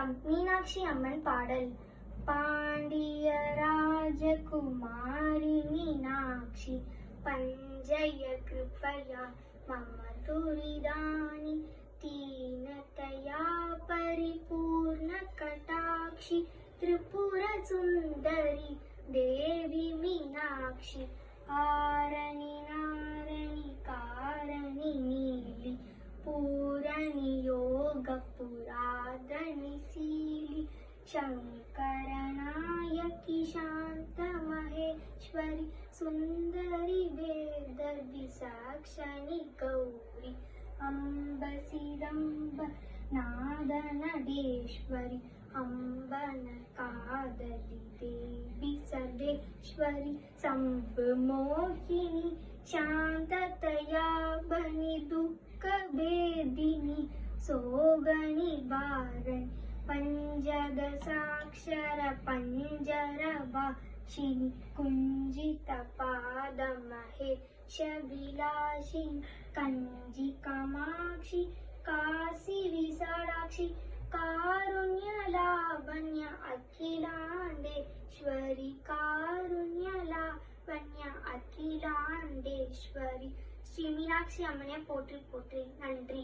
வணக்கம். மீனாட்சி அம்மன் பாடல். பாண்டிய ராஜகுமாரி மீனாட்சி பஞ்சய கிருபயா மம துரிதானி தீனதயா பரிபூர்ண கடாட்சி திரிபுர சுந்தரி தேவி மீனாட்சி ஆரணி நாரணி காரணி நீலி पूरणी योग पुरादनि सीली शंकरनायकी शांत महेश्वरी सुंदरी वेद विसाक्षणी गौरी अंब सिदंब नादनडेश्वरी अंबन कादली देवी सर्वेश्वरी संभ मोहिनी शांततया बनी दुख भेदिनी सोगनी वारणी पंजग साक्षर पंजर वाशिनी कुंजित पाद महेश विलासिनी कंजी कामाक्षी काशी विशालाक्षी कारुण्य लावण्य अखिलांडेश्वरी कारुण्य लावण्य अखिलांडेश्वरी. ஸ்ரீ மீனாட்சி அம்மனை போற்றி போற்றி. நன்றி.